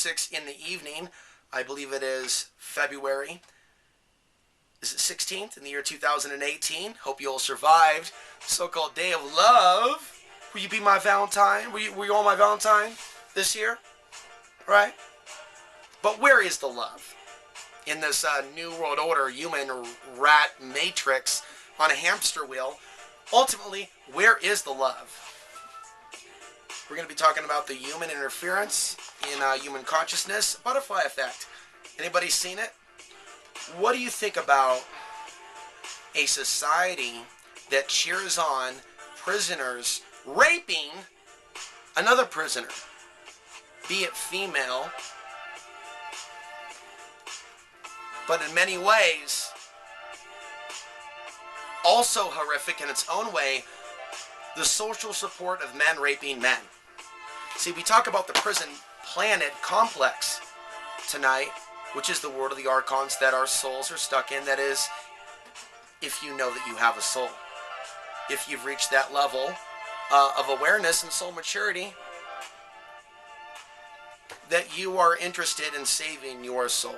6 in the evening. I believe it is February. Is it 16th in the year 2018? Hope you all survived the so-called Day of Love. Will you be my Valentine? Were you all my Valentine this year? Right? But where is the love? In this New World Order human rat matrix on a hamster wheel, ultimately, where is the love? We're going to be talking about the human interference in human consciousness, butterfly effect. Anybody seen it? What do you think about a society that cheers on prisoners raping another prisoner, be it female, but in many ways also horrific in its own way, the social support of men raping men? See, we talk about the prison planet complex tonight, which is the world of the archons that our souls are stuck in. That is, if you know that you have a soul. If you've reached that level of awareness and soul maturity, that you are interested in saving your soul.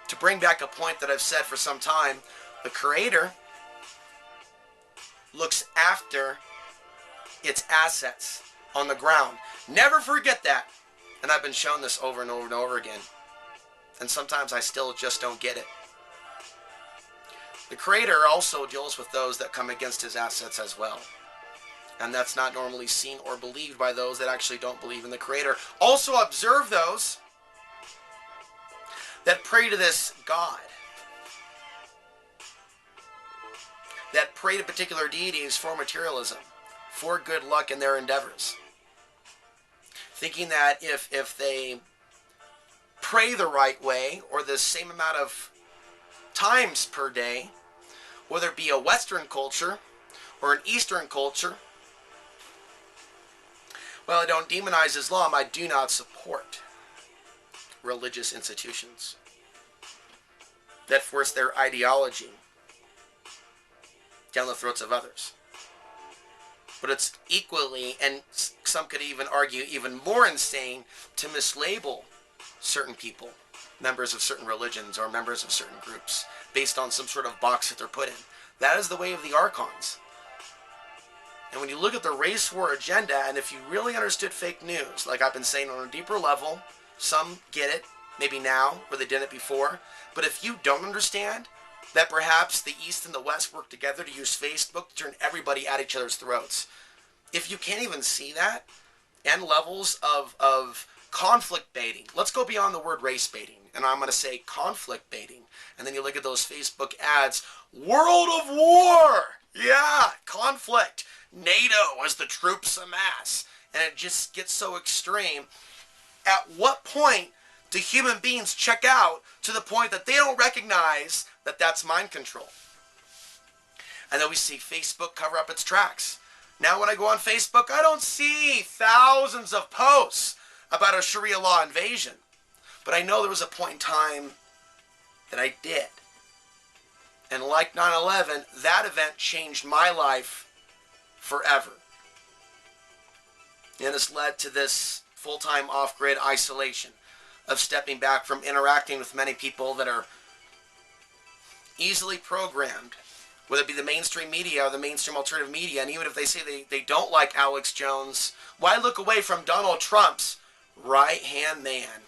To bring back a point that I've said for some time, the Creator looks after its assets on the ground. Never forget that. And I've been shown this over and over and over again. And sometimes I still just don't get it. The Creator also deals with those that come against his assets as well. And that's not normally seen or believed by those that actually don't believe in the Creator. Also observe those that pray to this God, that pray to particular deities for materialism, for good luck in their endeavors, thinking that if they pray the right way, or the same amount of times per day, whether it be a Western culture or an Eastern culture, while I don't demonize Islam, I do not support religious institutions that force their ideology down the throats of others. But it's equally, and some could even argue even more insane, to mislabel certain people, members of certain religions or members of certain groups, based on some sort of box that they're put in. That is the way of the archons. And when you look at the race war agenda, and if you really understood fake news, like I've been saying on a deeper level, some get it, maybe now, where they didn't before. But if you don't understand that perhaps the East and the West work together to use Facebook to turn everybody at each other's throats, if you can't even see that, and levels of conflict baiting, let's go beyond the word race baiting, and I'm going to say conflict baiting, and then you look at those Facebook ads, world of war, yeah, conflict, NATO as the troops amass, and it just gets so extreme. At what point do human beings check out to the point that they don't recognize that that's mind control? And then we see Facebook cover up its tracks. Now when I go on Facebook, I don't see thousands of posts about a Sharia law invasion. But I know there was a point in time that I did. And like 9/11, that event changed my life forever. And it's led to this full-time off-grid isolation of stepping back from interacting with many people that are easily programmed, whether it be the mainstream media or the mainstream alternative media. And even if they say they don't like Alex Jones, why look away from Donald Trump's right-hand man?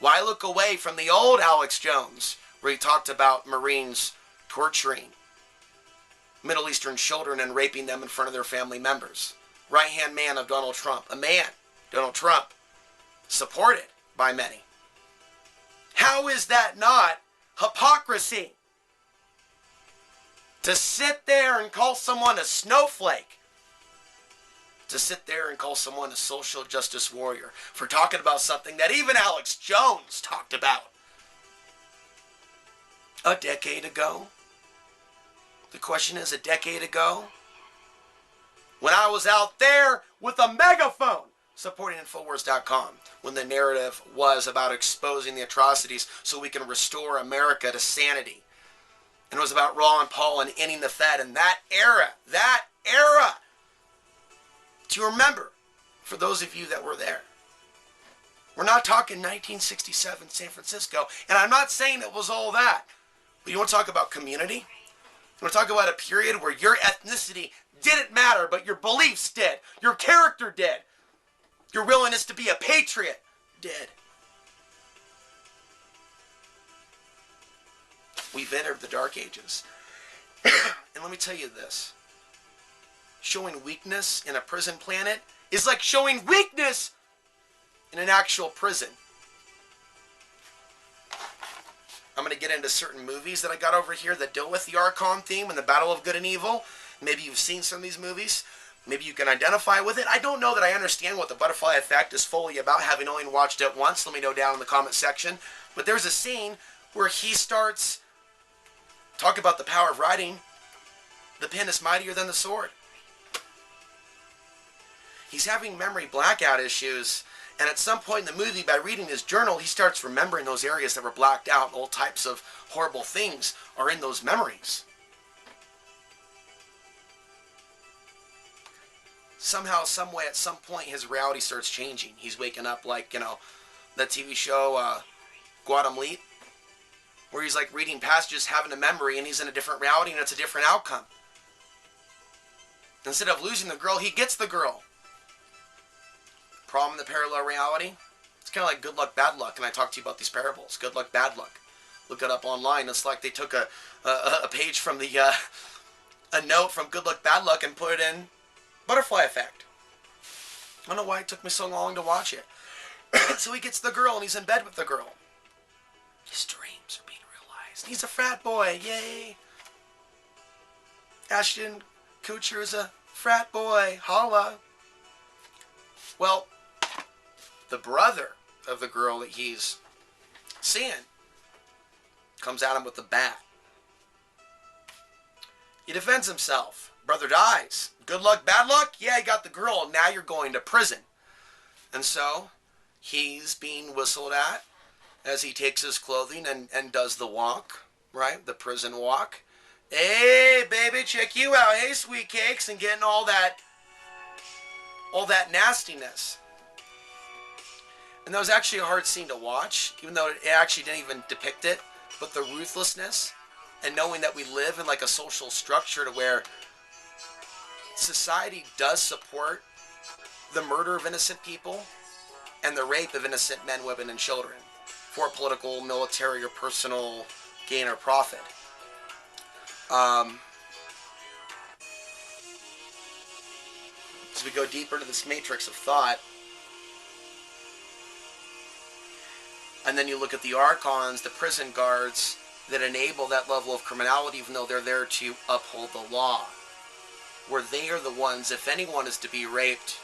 Why look away from the old Alex Jones, where he talked about Marines torturing Middle Eastern children and raping them in front of their family members? Right-hand man of Donald Trump. A man, Donald Trump, supported by many. How is that not hypocrisy? To sit there and call someone a snowflake. To sit there and call someone a social justice warrior for talking about something that even Alex Jones talked about a decade ago. The question is, a decade ago, when I was out there with a megaphone supporting Infowars.com, when the narrative was about exposing the atrocities so we can restore America to sanity. And it was about Ron Paul and ending the Fed. And that era, do you remember, for those of you that were there. We're not talking 1967 San Francisco, and I'm not saying it was all that. But you want to talk about community? You want to talk about a period where your ethnicity didn't matter, but your beliefs did. Your character did. Your willingness to be a patriot did. We've entered the Dark Ages. And let me tell you this. Showing weakness in a prison planet is like showing weakness in an actual prison. I'm going to get into certain movies that I got over here that deal with the Archon theme and the battle of good and evil. Maybe you've seen some of these movies. Maybe you can identify with it. I don't know that I understand what the butterfly effect is fully about, having only watched it once. Let me know down in the comment section. But there's a scene where he starts talking about the power of writing. The pen is mightier than the sword. He's having memory blackout issues. And at some point in the movie, by reading his journal, he starts remembering those areas that were blacked out. All types of horrible things are in those memories. Somehow, some way, at some point, his reality starts changing. He's waking up like, that TV show, Guadamleet, where he's like reading passages, having a memory, and he's in a different reality, and it's a different outcome. Instead of losing the girl, he gets the girl. Problem in the parallel reality? It's kind of like good luck, bad luck, and I talked to you about these parables. Good luck, bad luck. Look it up online. It's like they took a page from a note from Good Luck, Bad Luck and put it in Butterfly Effect. I don't know why it took me so long to watch it. So he gets the girl, and he's in bed with the girl. His dreams are being realized. He's a frat boy. Yay. Ashton Kutcher is a frat boy. Holla. Well, the brother of the girl that he's seeing comes at him with a bat. He defends himself. Brother dies. Good luck, bad luck? Yeah, he got the girl. Now you're going to prison. And so he's being whistled at as he takes his clothing and does the walk, right? The prison walk. Hey, baby, check you out. Hey, sweet cakes, and getting all that nastiness. And that was actually a hard scene to watch, even though it actually didn't even depict it. But the ruthlessness and knowing that we live in like a social structure to where society does support the murder of innocent people and the rape of innocent men, women, and children for political, military, or personal gain or profit. As we go deeper into this matrix of thought, and then you look at the archons, the prison guards that enable that level of criminality, even though they're there to uphold the law, where they are the ones, if anyone is to be raped,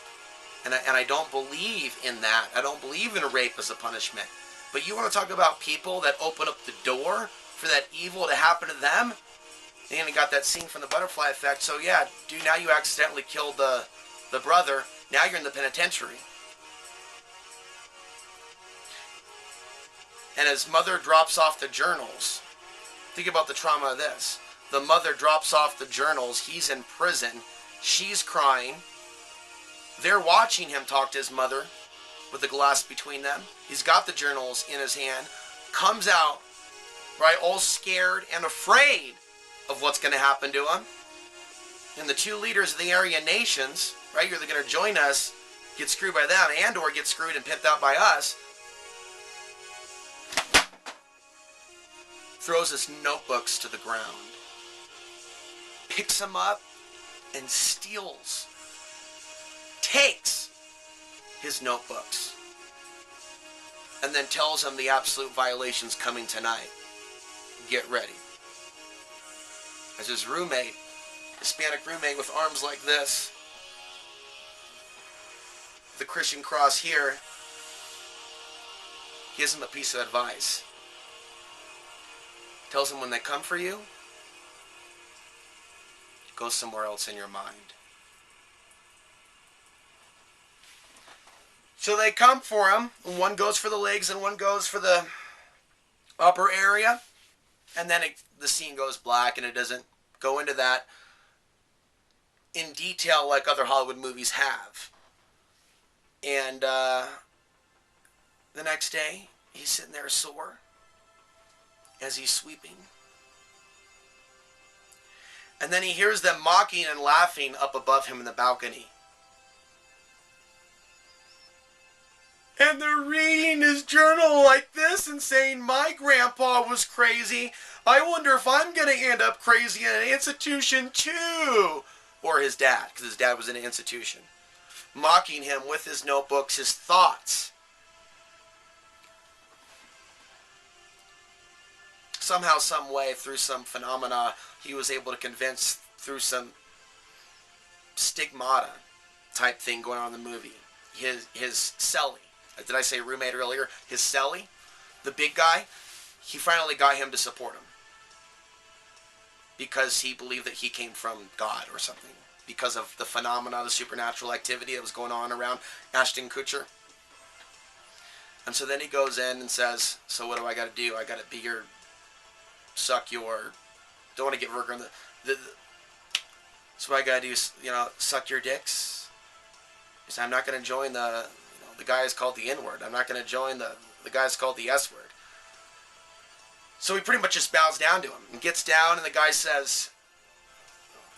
and I don't believe in that. I don't believe in rape as a punishment. But you want to talk about people that open up the door for that evil to happen to them? And you got that scene from the butterfly effect. So yeah, dude, now you accidentally killed the brother. Now you're in the penitentiary. And his mother drops off the journals. Think about the trauma of this. The mother drops off the journals. He's in prison. She's crying. They're watching him talk to his mother with the glass between them. He's got the journals in his hand. Comes out, right, all scared and afraid of what's going to happen to him. And the two leaders of the Aryan nations, right, you're going to join us, get screwed by them, and or get screwed and pimped out by us. Throws his notebooks to the ground. Picks them up and steals. Takes his notebooks. And then tells him the absolute violation's coming tonight. Get ready. As his roommate, Hispanic roommate with arms like this, the Christian cross here, gives him a piece of advice. Tells him when they come for you, go somewhere else in your mind. So they come for him. One goes for the legs and one goes for the upper area. And then the scene goes black, and it doesn't go into that in detail like other Hollywood movies have. And the next day, he's sitting there sore as he's sweeping. And then he hears them mocking and laughing up above him in the balcony. And they're reading his journal like this and saying, my grandpa was crazy. I wonder if I'm going to end up crazy in an institution too. Or his dad, because his dad was in an institution. Mocking him with his notebooks, his thoughts. Somehow, some way, through some phenomena, he was able to convince, through some stigmata type thing going on in the movie, his cellie. Did I say roommate earlier? His cellie, the big guy, he finally got him to support him. Because he believed that he came from God or something. Because of the phenomena, the supernatural activity that was going on around Ashton Kutcher. And so then he goes in and says, so what do I got to do? I got to be your, suck your, don't want to get vulgar on so what I got to do is, suck your dicks. He said, I'm not going to join the guy is called the N-word. I'm not going to join the guy's called the S-word. So he pretty much just bows down to him and gets down, and the guy says,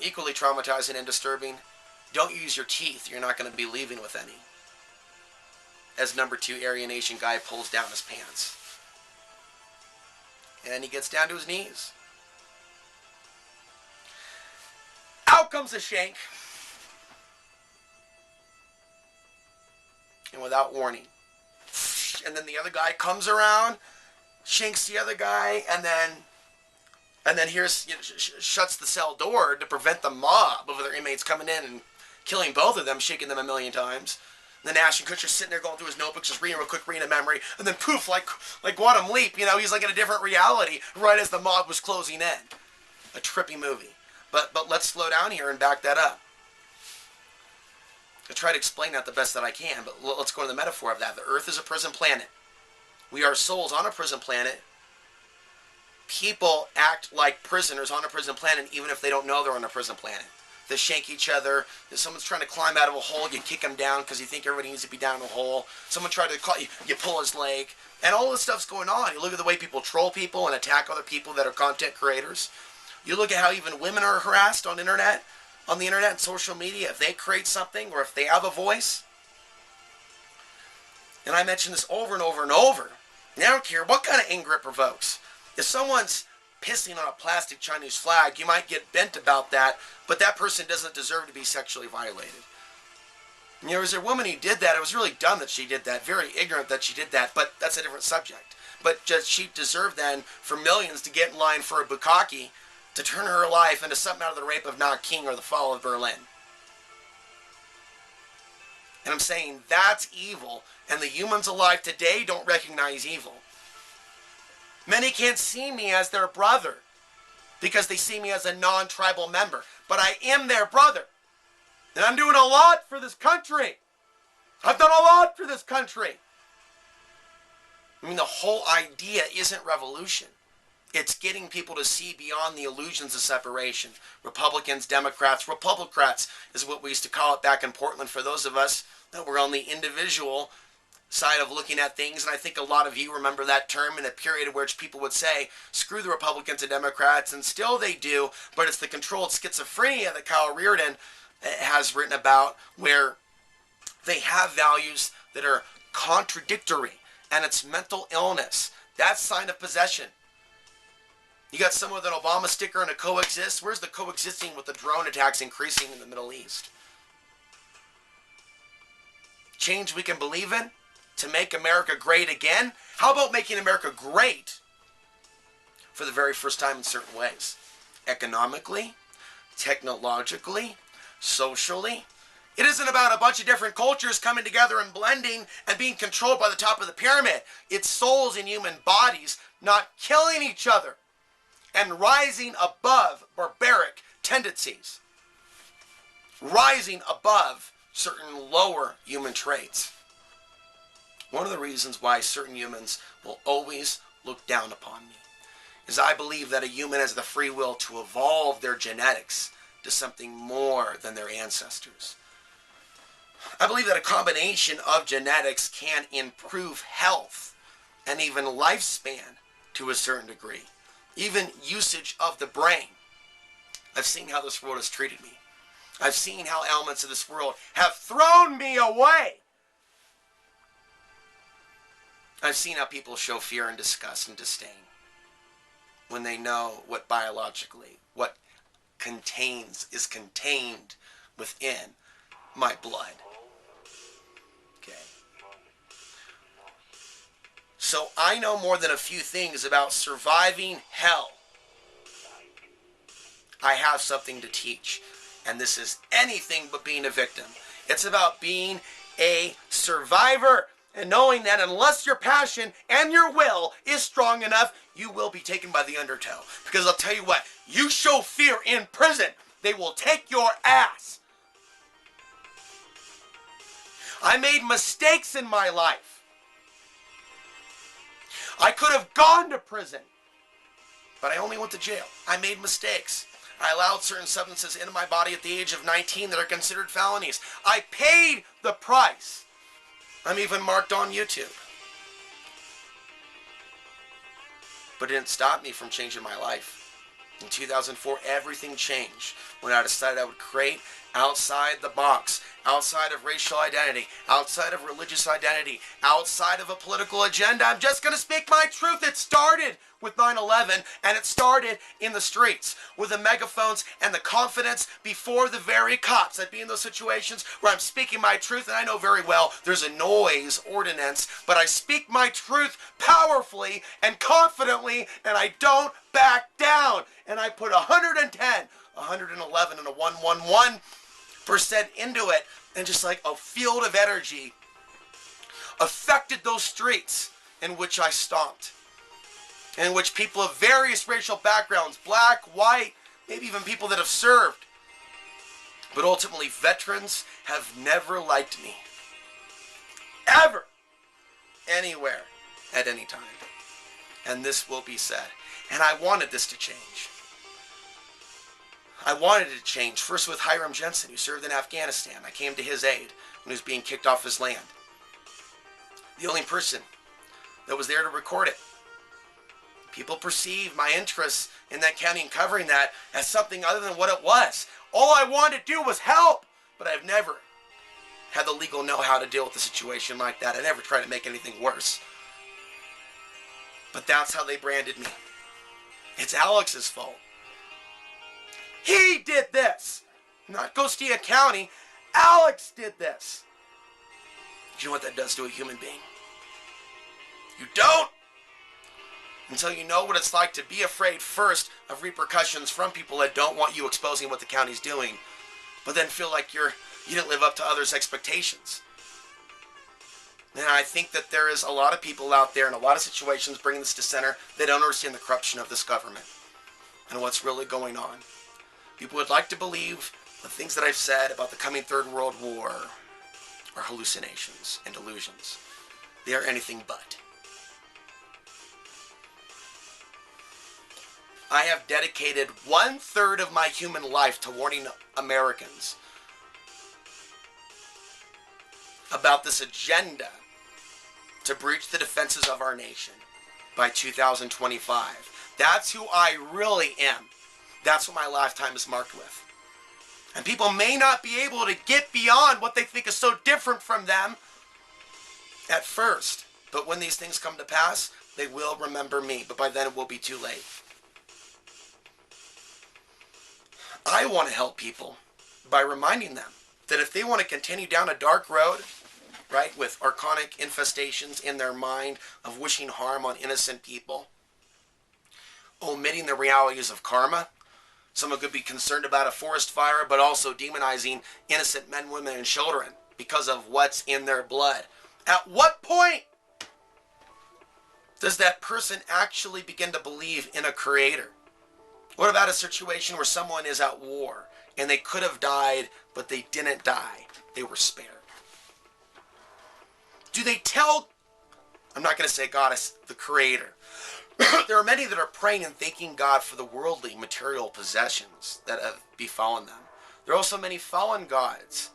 equally traumatizing and disturbing, don't use your teeth. You're not going to be leaving with any. As number 2 Aryan Nation guy pulls down his pants. And he gets down to his knees. Out comes a shank. And without warning. And then the other guy comes around, shanks the other guy, and then here's, shuts the cell door to prevent the mob of other inmates coming in and killing both of them, shaking them a million times. And then Ashton Kutcher's sitting there going through his notebooks, just reading real quick, reading a memory, and then poof, like Quantum Leap, he's like in a different reality right as the mob was closing in. A trippy movie. But let's slow down here and back that up. I try to explain that the best that I can, but let's go to the metaphor of that. The Earth is a prison planet. We are souls on a prison planet. People act like prisoners on a prison planet even if they don't know they're on a prison planet. They shank each other. If someone's trying to climb out of a hole, you kick them down because you think everybody needs to be down in a hole. Someone tried to call you, you pull his leg. And all this stuff's going on. You look at the way people troll people and attack other people that are content creators. You look at how even women are harassed on the internet and social media. If they create something or if they have a voice. And I mention this over and over and over. And I don't care what kind of anger it provokes. If someone's pissing on a plastic Chinese flag, you might get bent about that, but that person doesn't deserve to be sexually violated. There was a woman who did that. It was really dumb that she did that, very ignorant that she did that, but that's a different subject. But just she deserved then for millions to get in line for a bukkake to turn her life into something out of the rape of Nanking or the fall of Berlin. And I'm saying that's evil, and the humans alive today don't recognize evil. Many can't see me as their brother because they see me as a non-tribal member. But I am their brother. And I'm doing a lot for this country. I've done a lot for this country. I mean, the whole idea isn't revolution. It's getting people to see beyond the illusions of separation. Republicans, Democrats, Republicrats is what we used to call it back in Portland for those of us that were on the individual side of looking at things. And I think a lot of you remember that term in a period in which people would say, screw the Republicans and Democrats, and still they do, but it's the controlled schizophrenia that Kyle Reardon has written about, where they have values that are contradictory, and it's mental illness. That's sign of possession. You got someone with an Obama sticker and a coexist. Where's the coexisting with the drone attacks increasing in the Middle East? Change we can believe in to make America great again? How about making America great for the very first time in certain ways? Economically, technologically, socially. It isn't about a bunch of different cultures coming together and blending and being controlled by the top of the pyramid. It's souls in human bodies not killing each other and rising above barbaric tendencies. Rising above certain lower human traits. One of the reasons why certain humans will always look down upon me is I believe that a human has the free will to evolve their genetics to something more than their ancestors. I believe that a combination of genetics can improve health and even lifespan to a certain degree. Even usage of the brain. I've seen how this world has treated me. I've seen how elements of this world have thrown me away. I've seen how people show fear and disgust and disdain when they know what biologically, what is contained within my blood. Okay. So I know more than a few things about surviving hell. I have something to teach. And this is anything but being a victim. It's about being a survivor and knowing that unless your passion and your will is strong enough, you will be taken by the undertow. Because I'll tell you what, you show fear in prison, they will take your ass. I made mistakes in my life. I could have gone to prison, but I only went to jail. I made mistakes. I allowed certain substances into my body at the age of 19 that are considered felonies. I paid the price. I'm even marked on YouTube. But it didn't stop me from changing my life. In 2004, everything changed when I decided I would create outside the box, outside of racial identity, outside of religious identity, outside of a political agenda. I'm just going to speak my truth. It started with 9/11, and it started in the streets with the megaphones and the confidence before the very cops. I'd be in those situations where I'm speaking my truth, and I know very well there's a noise ordinance, but I speak my truth powerfully and confidently, and I don't back down. And I put 110, 111, and a 111% into it, and just like a field of energy affected those streets in which I stomped, in which people of various racial backgrounds, black, white, maybe even people that have served, but ultimately veterans, have never liked me. Ever. Anywhere. At any time. And this will be said. And I wanted this to change. I wanted it to change. First with Hiram Jensen, who served in Afghanistan. I came to his aid when he was being kicked off his land. The only person that was there to record it. People perceive my interest in that county and covering that as something other than what it was. All I wanted to do was help, but I've never had the legal know-how to deal with a situation like that. I never tried to make anything worse. But that's how they branded me. It's Alex's fault. He did this. Not Ghostia County. Alex did this. Do you know what that does to a human being? You don't. Until you know what it's like to be afraid first of repercussions from people that don't want you exposing what the county's doing, but then feel like you didn't live up to others' expectations. And I think that there is a lot of people out there in a lot of situations bringing this to center that don't understand the corruption of this government and what's really going on. People would like to believe the things that I've said about the coming Third World War are hallucinations and delusions. They are anything but. I have dedicated 1/3 of my human life to warning Americans about this agenda to breach the defenses of our nation by 2025. That's who I really am. That's what my lifetime is marked with. And people may not be able to get beyond what they think is so different from them at first. But when these things come to pass, they will remember me. But by then it will be too late. I want to help people by reminding them that if they want to continue down a dark road, right, with archonic infestations in their mind of wishing harm on innocent people, omitting the realities of karma, someone could be concerned about a forest fire, but also demonizing innocent men, women, and children because of what's in their blood. At what point does that person actually begin to believe in a creator? What about a situation where someone is at war and they could have died, but they didn't die? They were spared. Do they tell, I'm not going to say God is the creator. There are many that are praying and thanking God for the worldly material possessions that have befallen them. There are also many fallen gods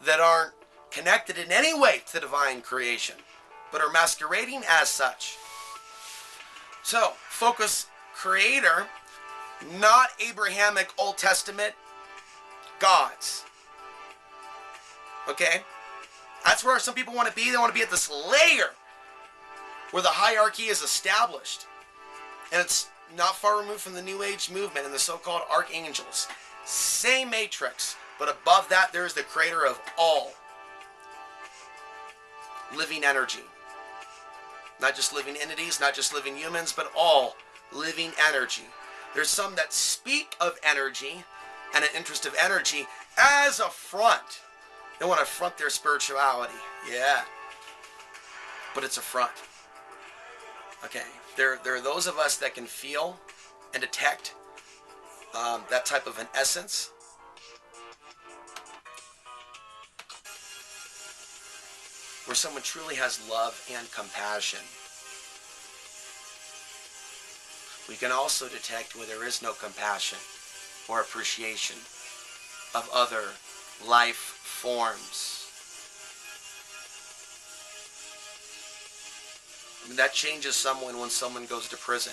that aren't connected in any way to divine creation, but are masquerading as such. So, focus creator, not Abrahamic Old Testament gods. Okay? That's where some people want to be. They want to be at this layer where the hierarchy is established. And it's not far removed from the New Age movement and the so-called archangels. Same matrix, but above that there is the creator of all living energy. Not just living entities, not just living humans, but all living energy. There's some that speak of energy and an interest of energy as a front. They want to front their spirituality. Yeah. But it's a front. Okay. There are those of us that can feel and detect that type of an essence. Where someone truly has love and compassion. We can also detect where there is no compassion or appreciation of other life forms. That changes someone when someone goes to prison.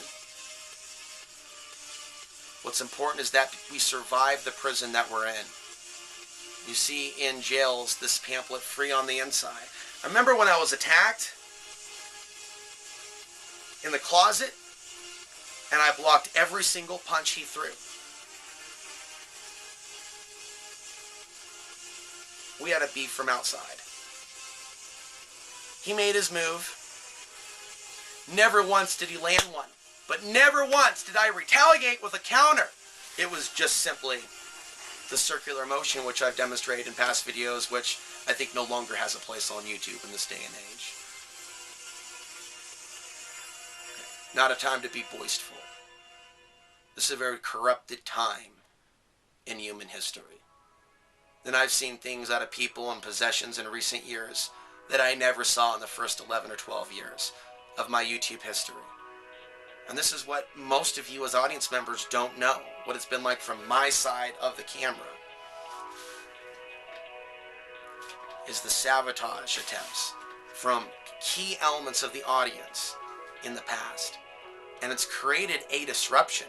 What's important is that we survive the prison that we're in. You see in jails this pamphlet, Free on the Inside. I remember when I was attacked in the closet and I blocked every single punch he threw. We had a beef from outside. He made his move. Never once did he land one. But never once did I retaliate with a counter. It was just simply the circular motion, which I've demonstrated in past videos, which I think no longer has a place on YouTube in this day and age. Not a time to be boastful. This is a very corrupted time in human history. And I've seen things out of people and possessions in recent years that I never saw in the first 11 or 12 years of my YouTube history. And this is what most of you as audience members don't know, what it's been like from my side of the camera, is the sabotage attempts from key elements of the audience in the past. And it's created a disruption.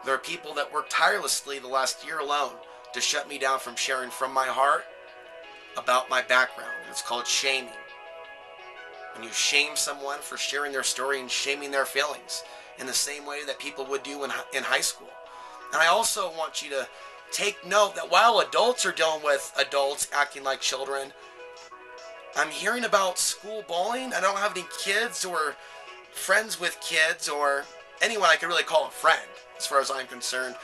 There are people that worked tirelessly the last year alone to shut me down from sharing from my heart about my background. And it's called shaming. When you shame someone for sharing their story and shaming their feelings in the same way that people would do in high school. And I also want you to take note that while adults are dealing with adults acting like children, I'm hearing about school bullying. I don't have any kids or friends with kids or anyone I could really call a friend, as far as I'm concerned,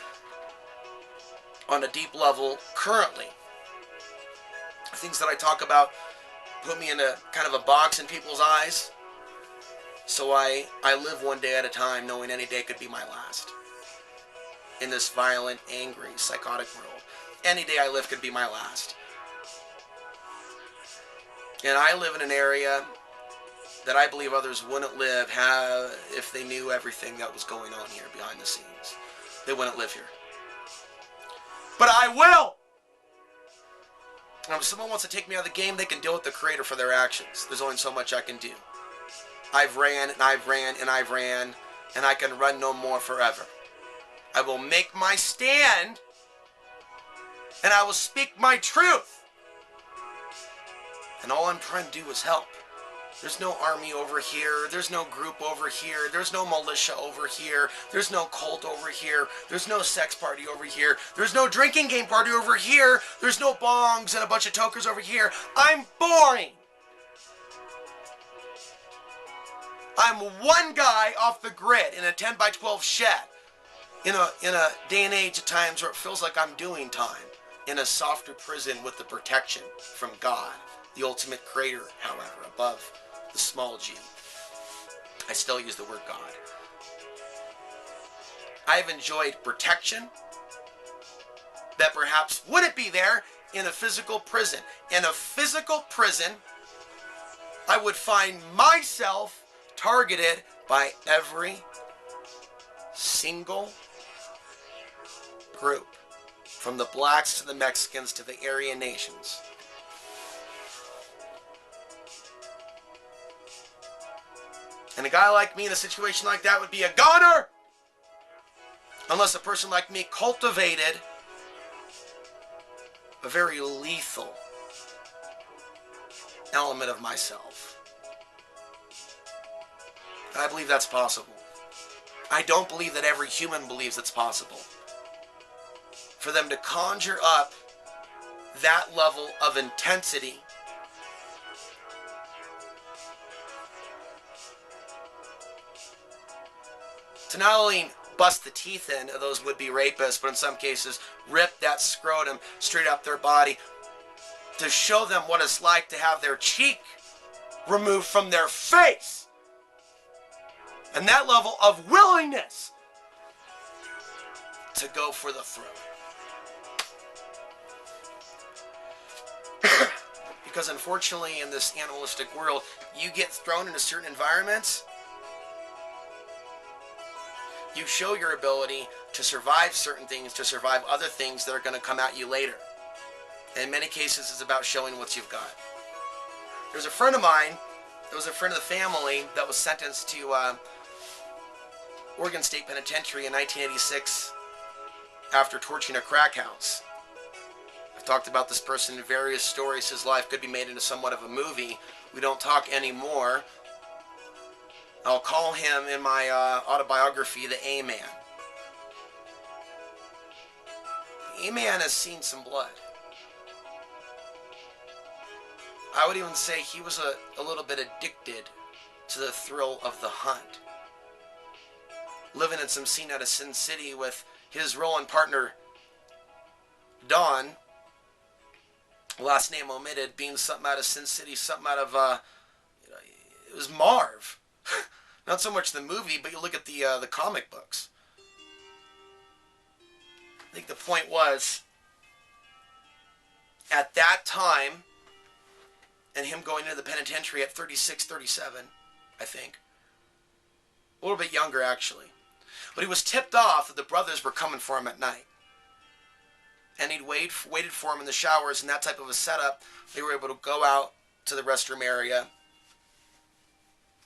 on a deep level currently. Things that I talk about put me in a kind of a box in people's eyes. So I live one day at a time, knowing any day could be my last. In this violent, angry, psychotic world. Any day I live could be my last. And I live in an area that I believe others wouldn't live if they knew everything that was going on here behind the scenes. They wouldn't live here. But I will! And if someone wants to take me out of the game, they can deal with the creator for their actions. There's only so much I can do. I've ran, and I've ran, and I've ran, and I can run no more forever. I will make my stand, and I will speak my truth. And all I'm trying to do is help. There's no army over here. There's no group over here. There's no militia over here. There's no cult over here. There's no sex party over here. There's no drinking game party over here. There's no bongs and a bunch of tokers over here. I'm boring. I'm one guy off the grid in a 10 by 12 shed. In a day and age at times where it feels like I'm doing time. In a softer prison with the protection from God. The ultimate creator, however, above the small g. I still use the word God. I've enjoyed protection that perhaps wouldn't be there in a physical prison. In a physical prison, I would find myself targeted by every single group, from the blacks to the Mexicans to the Aryan nations. And a guy like me in a situation like that would be a goner, unless a person like me cultivated a very lethal element of myself. I believe that's possible. I don't believe that every human believes it's possible for them to conjure up that level of intensity to not only bust the teeth in of those would-be rapists, but in some cases rip that scrotum straight up their body, to show them what it's like to have their cheek removed from their face. And that level of willingness to go for the throat. Because unfortunately in this animalistic world, you get thrown into certain environments, you show your ability to survive certain things, to survive other things that are going to come at you later. And in many cases, it's about showing what you've got. There's a friend of mine, that was a friend of the family, that was sentenced to Oregon State Penitentiary in 1986 after torching a crack house. I've talked about this person in various stories. His life could be made into somewhat of a movie. We don't talk anymore. I'll call him in my autobiography the A-Man. The A-Man has seen some blood. I would even say he was a little bit addicted to the thrill of the hunt. Living in some scene out of Sin City with his role-in partner, Don, last name omitted, being something out of Sin City, something out of, it was Marv. Not so much the movie, but you look at the comic books. I think the point was, at that time, and him going into the penitentiary at 36, 37, I think. A little bit younger, actually. But he was tipped off that the brothers were coming for him at night. And he'd waited for him in the showers, and that type of a setup. They were able to go out to the restroom area,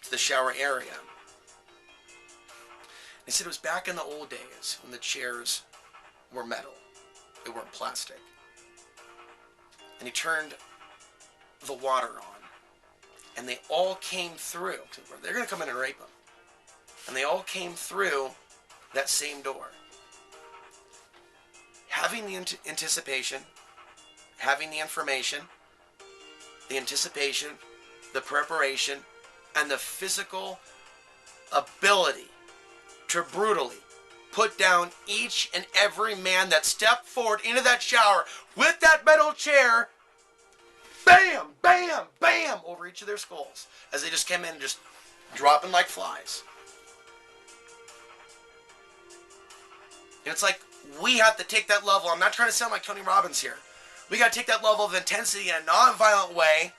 to the shower area. He said it was back in the old days when the chairs were metal. They weren't plastic. And he turned the water on. And they all came through. They're going to come in and rape him. And they all came through that same door. Having the anticipation, having the information, the anticipation, the preparation, and the physical ability to brutally put down each and every man that stepped forward into that shower with that metal chair, bam, bam, bam, over each of their skulls as they just came in and just dropping like flies. And it's like, we have to take that level. I'm not trying to sound like Tony Robbins here. We got to take that level of intensity in a non-violent way.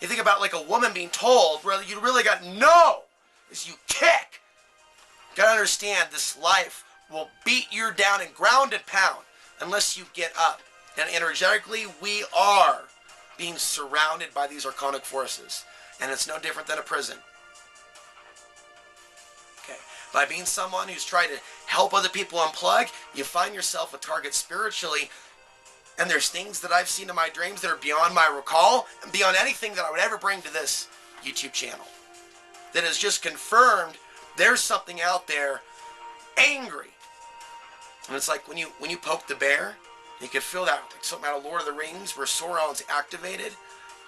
You think about like a woman being told, where you really got no, is you kick. You got to understand, this life will beat you down and ground and pound unless you get up. And energetically, we are being surrounded by these archonic forces. And it's no different than a prison. Okay. By being someone who's trying to help other people unplug, you find yourself a target spiritually. And there's things that I've seen in my dreams that are beyond my recall and beyond anything that I would ever bring to this YouTube channel. That has just confirmed there's something out there angry. And it's like when you poke the bear, you can feel that, like something out of Lord of the Rings where Sauron's activated.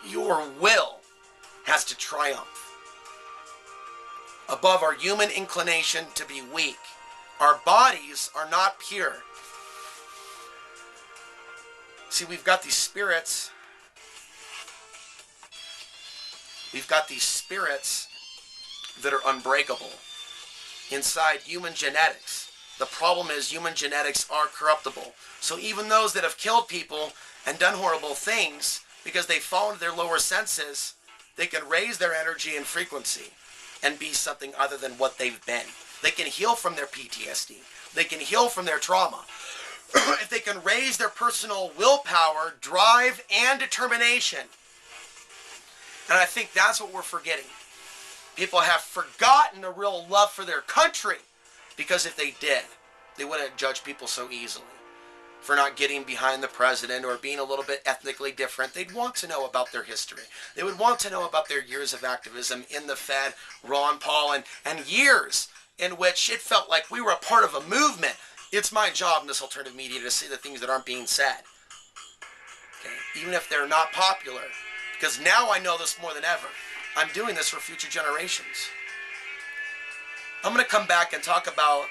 Your will has to triumph above our human inclination to be weak. Our bodies are not pure. See, we've got these spirits. We've got these spirits that are unbreakable inside human genetics. The problem is human genetics are corruptible. So even those that have killed people and done horrible things, because they've fallen to their lower senses, they can raise their energy and frequency and be something other than what they've been. They can heal from their PTSD. They can heal from their trauma. If they can raise their personal willpower, drive, and determination. And I think that's what we're forgetting. People have forgotten a real love for their country, because if they did, they wouldn't judge people so easily for not getting behind the president or being a little bit ethnically different. They'd want to know about their history. They would want to know about their years of activism in the Fed, Ron Paul, and years in which it felt like we were a part of a movement. It's my job in this alternative media to say the things that aren't being said, okay? Even if they're not popular, because now I know this more than ever. I'm doing this for future generations. I'm going to come back and talk about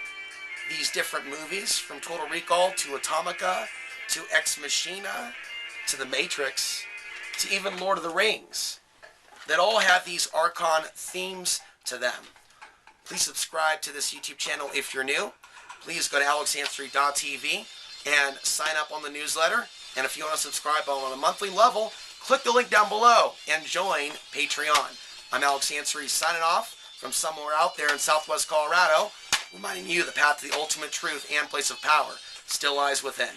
these different movies, from Total Recall to Atomica to Ex Machina to The Matrix to even Lord of the Rings, that all have these archon themes to them. Please subscribe to this YouTube channel if you're new. Please go to alexansary.tv and sign up on the newsletter. And if you want to subscribe on a monthly level, click the link down below and join Patreon. I'm Alex Ansary, signing off from somewhere out there in Southwest Colorado, reminding you the path to the ultimate truth and place of power still lies within.